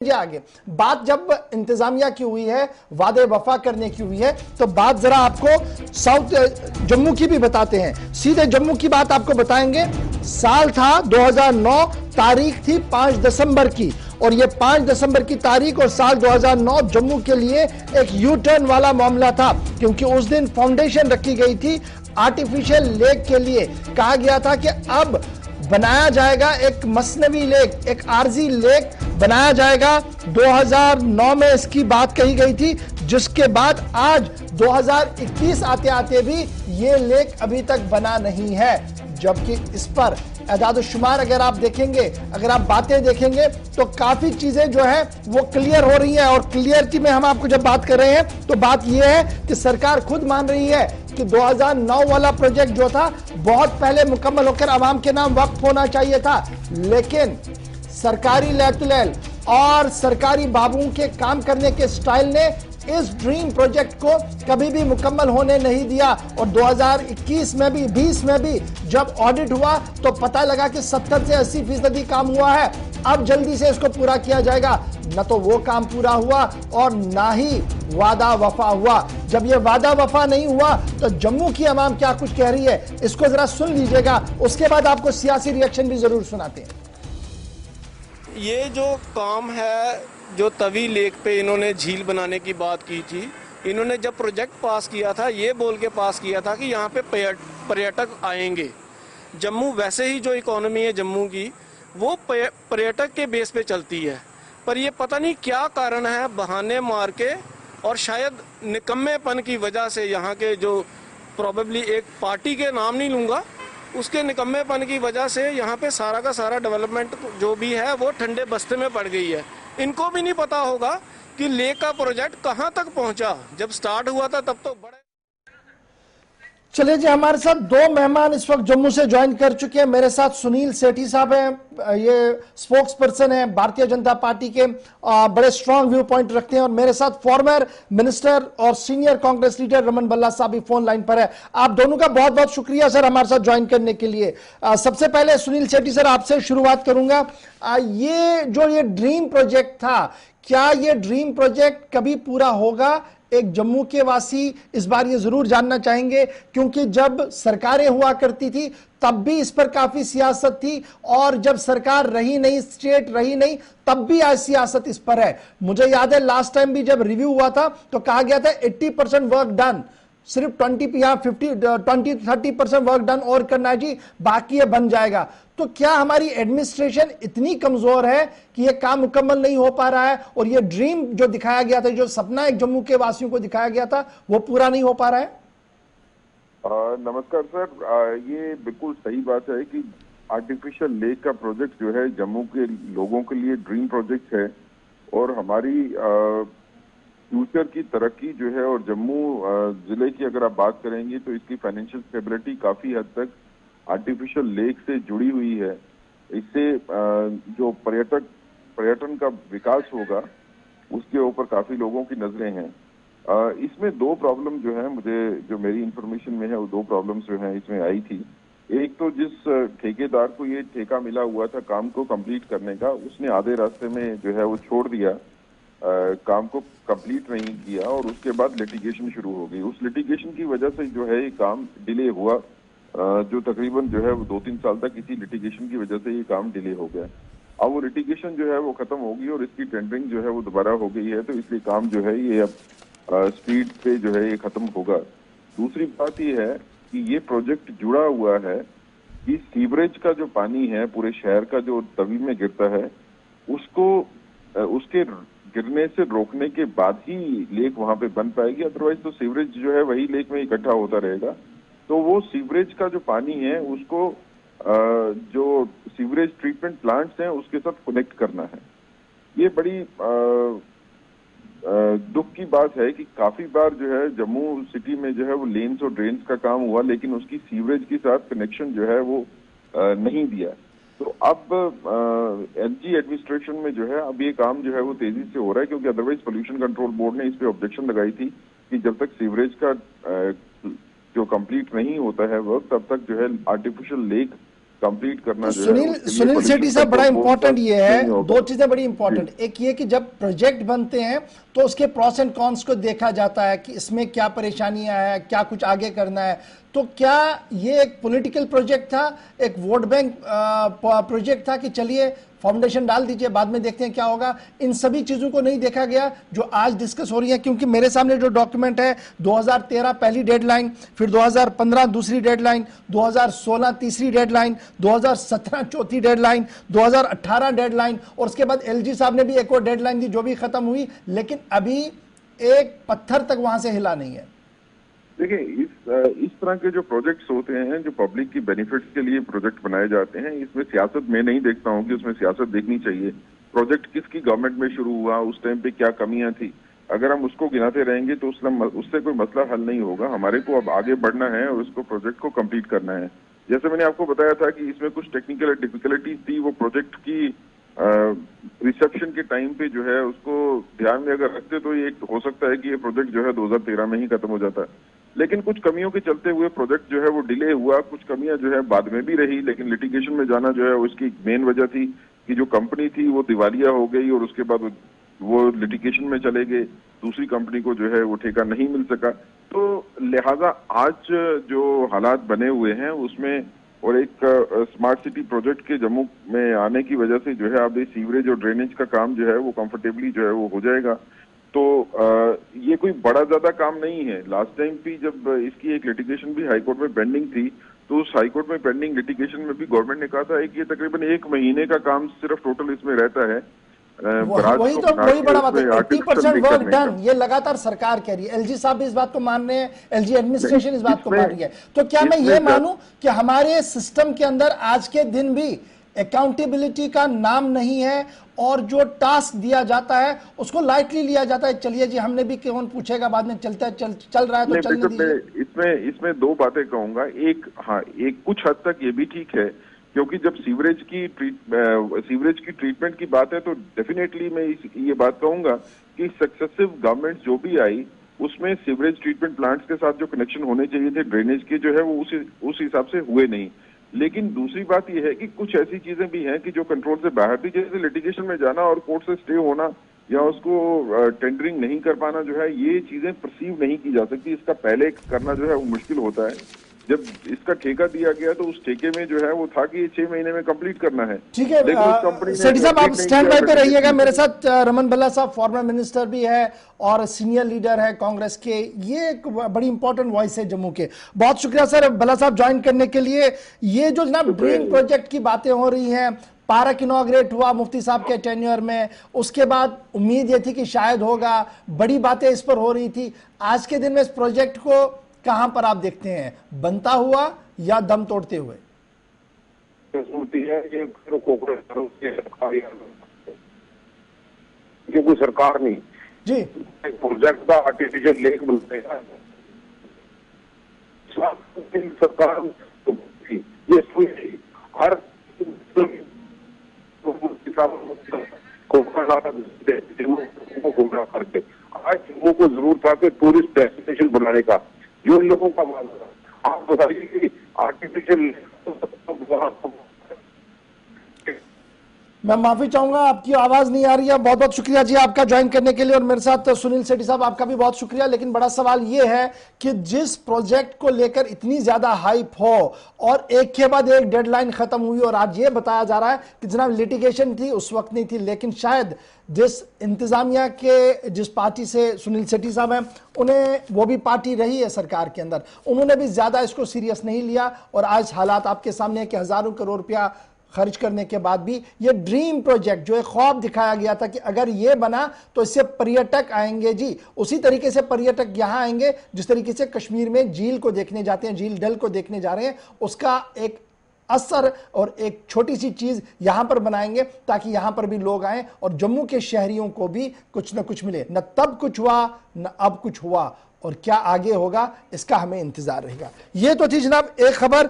आगे बात जब इंतजामिया की हुई है, वादे वफा करने की हुई है, तो बात जरा आपको साउथ जम्मू की भी बताते हैं। सीधे जम्मू की बात आपको बताएंगे। साल था 2009, तारीख थी 5 दिसंबर की, और ये 5 दिसंबर की तारीख और साल 2009 जम्मू के लिए एक यू टर्न वाला मामला था, क्योंकि उस दिन फाउंडेशन रखी गई थी आर्टिफिशियल लेक के लिए। कहा गया था कि अब बनाया जाएगा एक मसनवी लेक, एक आरजी लेक बनाया जाएगा। 2009 में इसकी बात कही गई थी, जिसके बाद आज 2021 आते आते भी ये लेक अभी तक बना नहीं है। जबकि इस पर एदाद-ओ-शुमार अगर आप देखेंगे, अगर आप बातें देखेंगे, तो काफी चीजें जो है वो क्लियर हो रही हैं। और क्लियरिटी में हम आपको जब बात कर रहे हैं तो बात यह है कि सरकार खुद मान रही है कि 2009 वाला प्रोजेक्ट जो था बहुत पहले मुकम्मल होकर आवाम के नाम वक्फ होना चाहिए था, लेकिन सरकारी लैतुलैल और सरकारी बाबुओं के काम करने के स्टाइल ने इस ड्रीम प्रोजेक्ट को कभी भी मुकम्मल होने नहीं दिया। और 2021 में भी 20 में भी जब ऑडिट हुआ तो पता लगा कि 70 से 80% काम हुआ है। अब जल्दी से इसको पूरा किया जाएगा। न तो वो काम पूरा हुआ और ना ही वादा वफा हुआ। जब ये वादा वफा नहीं हुआ तो जम्मू की आवाम क्या कुछ कह रही है, इसको जरा सुन लीजिएगा। उसके बाद आपको सियासी रिएक्शन भी जरूर सुनाते हैं। ये जो काम है, जो तवी लेक पे इन्होंने झील बनाने की बात की थी, इन्होंने जब प्रोजेक्ट पास किया था ये बोल के पास किया था कि यहाँ पे पर्यटक आएंगे। जम्मू वैसे ही जो इकोनॉमी है जम्मू की वो पर्यटक के बेस पे चलती है, पर ये पता नहीं क्या कारण है, बहाने मार के और शायद निकम्मेपन की वजह से यहाँ के जो प्रोबेबली एक पार्टी के नाम नहीं लूँगा, उसके निकम्मेपन की वजह से यहाँ पे सारा का सारा डेवलपमेंट जो भी है वो ठंडे बस्ते में पड़ गई है। इनको भी नहीं पता होगा कि लेक का प्रोजेक्ट कहाँ तक पहुँचा। जब स्टार्ट हुआ था तब तो बड़े। चलिए जी, हमारे साथ दो मेहमान इस वक्त जम्मू से ज्वाइन कर चुके हैं। मेरे साथ सुनील सेठी साहब हैं, ये स्पोक्स पर्सन है भारतीय जनता पार्टी के, बड़े स्ट्रांग व्यू पॉइंट रखते हैं। और मेरे साथ फॉर्मर मिनिस्टर और सीनियर कांग्रेस लीडर रमन भल्ला साहब भी फोन लाइन पर है। आप दोनों का बहुत बहुत शुक्रिया सर हमारे साथ ज्वाइन करने के लिए। सबसे पहले सुनील सेठी सर, आपसे शुरुआत करूंगा। ये ड्रीम प्रोजेक्ट था, क्या ये ड्रीम प्रोजेक्ट कभी पूरा होगा? एक जम्मू के वासी इस बार ये जरूर जानना चाहेंगे, क्योंकि जब सरकारें हुआ करती थी तब भी इस पर काफी सियासत थी, और जब सरकार रही नहीं, स्टेट रही नहीं, तब भी आज सियासत इस पर है। मुझे याद है लास्ट टाइम भी जब रिव्यू हुआ था तो कहा गया था 80% वर्क डन, सिर्फ 20-30% वर्क डन और करना है जी, बाकी ये बन जाएगा। तो क्या हमारी एडमिनिस्ट्रेशन इतनी कमजोर है कि ये काम मुकम्मल नहीं हो पा रहा है, और ये ड्रीम जो दिखाया गया था, जो सपना एक जम्मू के वासियों को दिखाया गया था, वो पूरा नहीं हो पा रहा है? नमस्कार सर, ये बिल्कुल सही बात है कि आर्टिफिशियल लेक का प्रोजेक्ट जो है जम्मू के लोगों के लिए ड्रीम प्रोजेक्ट है, और हमारी फ्यूचर की तरक्की जो है, और जम्मू जिले की अगर आप बात करेंगे तो इसकी फाइनेंशियल स्टेबिलिटी काफी हद तक आर्टिफिशियल लेक से जुड़ी हुई है। इससे जो पर्यटन का विकास होगा उसके ऊपर काफी लोगों की नजरें हैं। इसमें दो प्रॉब्लम जो है, मुझे जो मेरी इंफॉर्मेशन में है वो दो प्रॉब्लम्स जो है इसमें आई थी। एक तो जिस ठेकेदार को ये ठेका मिला हुआ था काम को कंप्लीट करने का, उसने आधे रास्ते में जो है वो छोड़ दिया, काम को कंप्लीट नहीं किया, और उसके बाद लिटिगेशन शुरू हो गई। उस लिटिगेशन की वजह से जो है ये काम डिले हुआ, जो तकरीबन जो है वो 2-3 साल तक इसी लिटिगेशन की वजह से ये काम डिले हो गया। अब वो लिटिगेशन जो है वो खत्म होगी और इसकी टेंडरिंग जो है वो दोबारा हो गई है, तो इसलिए काम जो है ये अब स्पीड पे जो है ये खत्म होगा। दूसरी बात ये है कि ये प्रोजेक्ट जुड़ा हुआ है कि सीवरेज का जो पानी है पूरे शहर का जो तवी में गिरता है, उसको उसके गिरने से रोकने के बाद ही लेक वहां पे बन पाएगी, अदरवाइज तो सीवरेज जो है वही लेक में इकट्ठा होता रहेगा। तो वो सीवरेज का जो पानी है उसको जो सीवरेज ट्रीटमेंट प्लांट्स हैं उसके साथ कनेक्ट करना है। ये बड़ी दुख की बात है कि काफी बार जो है जम्मू सिटी में जो है वो लेन्स और ड्रेन्स का काम हुआ, लेकिन उसकी सीवरेज के साथ कनेक्शन जो है वो नहीं दिया। तो अब एलजी एडमिनिस्ट्रेशन में जो है अब ये काम जो है वो तेजी से हो रहा है, क्योंकि अदरवाइज पोल्यूशन कंट्रोल बोर्ड ने इस पे ऑब्जेक्शन लगाई थी कि जब तक सीवरेज का जो कंप्लीट नहीं होता है वर्क, तब तक जो है आर्टिफिशियल लेक कंप्लीट करना तो जो है सुनील उसके लिए सुनील pollution सेठी साहब, बड़ा control board इंपॉर्टेंट का ये है, नहीं होगा। दो चीजें बड़ी इंपॉर्टेंट। एक ये कि जब प्रोजेक्ट बनते हैं तो उसके प्रॉस एंड कॉन्स को देखा जाता है कि इसमें क्या परेशानियां हैं, क्या कुछ आगे करना है। तो क्या ये एक पॉलिटिकल प्रोजेक्ट था, एक वोट बैंक प्रोजेक्ट था कि चलिए फाउंडेशन डाल दीजिए, बाद में देखते हैं क्या होगा? इन सभी चीजों को नहीं देखा गया जो आज डिस्कस हो रही है। क्योंकि मेरे सामने जो डॉक्यूमेंट है, 2013 पहली डेडलाइन, फिर 2015 दूसरी डेडलाइन, 2016 तीसरी डेडलाइन, 2017 चौथी डेडलाइन, 2018 डेडलाइन, और उसके बाद एलजी साहब ने भी एक और डेडलाइन दी जो भी खत्म हुई, लेकिन अभी एक पत्थर तक वहां से हिला नहीं है। देखिए, इस तरह के जो प्रोजेक्ट्स होते हैं, जो पब्लिक की बेनिफिट्स के लिए प्रोजेक्ट बनाए जाते हैं, इसमें सियासत मैं नहीं देखता हूं कि उसमें सियासत देखनी चाहिए। प्रोजेक्ट किसकी गवर्नमेंट में शुरू हुआ, उस टाइम पे क्या कमियां थी, अगर हम उसको गिनाते रहेंगे तो उससे कोई मसला हल नहीं होगा। हमारे को अब आगे बढ़ना है और उसको प्रोजेक्ट को कंप्लीट करना है। जैसे मैंने आपको बताया था कि इसमें कुछ टेक्निकल डिफिकल्टीज थी, वो प्रोजेक्ट की रिसेप्शन के टाइम पे जो है उसको ध्यान में अगर रखते तो ये हो सकता है कि ये प्रोजेक्ट जो है 2013 में ही खत्म हो जाता। लेकिन कुछ कमियों के चलते हुए प्रोजेक्ट जो है वो डिले हुआ। कुछ कमियां जो है बाद में भी रही, लेकिन लिटिगेशन में जाना जो है उसकी मेन वजह थी कि जो कंपनी थी वो दिवालिया हो गई और उसके बाद वो लिटिगेशन में चले गए, दूसरी कंपनी को जो है वो ठेका नहीं मिल सका। तो लिहाजा आज जो हालात बने हुए हैं उसमें, और एक स्मार्ट सिटी प्रोजेक्ट के जम्मू में आने की वजह से जो है अब सीवरेज और ड्रेनेज का काम जो है वो कंफर्टेबली जो है वो हो जाएगा। तो ये कोई बड़ा ज्यादा काम नहीं है। लास्ट टाइम भी जब इसकी एक लिटिगेशन भी हाईकोर्ट में पेंडिंग थी, तो उस हाईकोर्ट में पेंडिंग लिटिगेशन में भी गवर्नमेंट ने कहा था कि ये तकरीबन 1 महीने का काम सिर्फ टोटल इसमें रहता है। वही बड़ा बात है, 80% वर्क डन, ये लगातार सरकार कह रही है। एलजी साहब भी इस बात को मान रहे हैं, एलजी एडमिनिस्ट्रेशन इस बात को मान रही है। तो क्या मैं ये मानूं कि हमारे सिस्टम के अंदर आज के दिन भी अकाउंटेबिलिटी का नाम नहीं है और जो टास्क दिया जाता है उसको लाइटली लिया जाता है? चलिए जी, हमने भी, कौन पूछेगा, बाद में चल रहा है तो चलने दीजिए। इसमें दो बातें कहूंगा। एक कुछ हद तक ये भी ठीक है, क्योंकि जब सीवरेज की ट्रीटमेंट की बात है तो डेफिनेटली मैं ये बात कहूंगा कि सक्सेसिव गवर्नमेंट जो भी आई उसमें सीवरेज ट्रीटमेंट प्लांट्स के साथ जो कनेक्शन होने चाहिए थे ड्रेनेज के, जो है वो उस हिसाब से हुए नहीं। लेकिन दूसरी बात यह है कि कुछ ऐसी चीजें भी हैं कि जो कंट्रोल से बाहर थी, जैसे लिटिगेशन में जाना और कोर्ट से स्टे होना या उसको टेंडरिंग नहीं कर पाना, जो है ये चीजें परसीव नहीं की जा सकती। इसका पहले करना जो है वो मुश्किल होता है। जब इसका ठेका दिया गया तो उस ठेके में जो है वो था कि 6 महीने में कंप्लीट करना है। ठीक है सेठी साहब, आप स्टैंड बाय पे रहिएगा। मेरे साथ रमन भल्ला साहब, फॉर्मर मिनिस्टर भी है और सीनियर लीडर है कांग्रेस के। ये एक बड़ी इंपॉर्टेंट वॉइस है जम्मू के। बहुत शुक्रिया सर भल्ला साहब ज्वाइन करने के लिए। ये जो जनाब ड्रीम प्रोजेक्ट की बातें हो रही हैं, पार्क इनॉग्रेट हुआ मुफ्ती साहब के टेन्योर में, उसके बाद उम्मीद ये थी कि शायद होगा, बड़ी बातें इस पर हो रही थी। आज के दिन में इस प्रोजेक्ट को कहां पर आप देखते हैं, बनता हुआ या दम तोड़ते हुए? कोई सरकार नहीं जी, प्रोजेक्ट का आर्टिफिशियल लेक बनता है, सरकार ये हर गुमराह करके आज जम्मू को जरूर था कि टूरिस्ट डेस्टिनेशन बनाने का, जो इन लोगों का मानना। आप बताइए कि आर्टिफिशियल, मैं माफी चाहूंगा, आपकी आवाज नहीं आ रही है। बहुत बहुत शुक्रिया जी आपका ज्वाइन करने के लिए। और मेरे साथ सुनील सेठी साहब, आपका भी बहुत शुक्रिया। लेकिन बड़ा सवाल यह है कि जिस प्रोजेक्ट को लेकर इतनी ज्यादा हाइप हो और एक के बाद एक डेडलाइन खत्म हुई, और आज ये बताया जा रहा है कि जनाब लिटिगेशन थी, उस वक्त नहीं थी, लेकिन शायद जिस इंतजामिया के, जिस पार्टी से सुनील सेठी साहब हैं, उन्हें, वो भी पार्टी रही है सरकार के अंदर, उन्होंने भी ज्यादा इसको सीरियस नहीं लिया। और आज हालात आपके सामने है कि हजारों करोड़ रुपया खर्च करने के बाद भी ये ड्रीम प्रोजेक्ट, जो एक ख्वाब दिखाया गया था कि अगर ये बना तो इससे पर्यटक आएंगे जी, उसी तरीके से पर्यटक यहां आएंगे जिस तरीके से कश्मीर में झील को देखने जाते हैं, झील डल को देखने जा रहे हैं, उसका एक असर और एक छोटी सी चीज यहां पर बनाएंगे ताकि यहां पर भी लोग आए और जम्मू के शहरियों को भी कुछ न कुछ मिले। न तब कुछ हुआ, न अब कुछ हुआ, और क्या आगे होगा इसका हमें इंतजार रहेगा। ये तो थी जनाब एक खबर।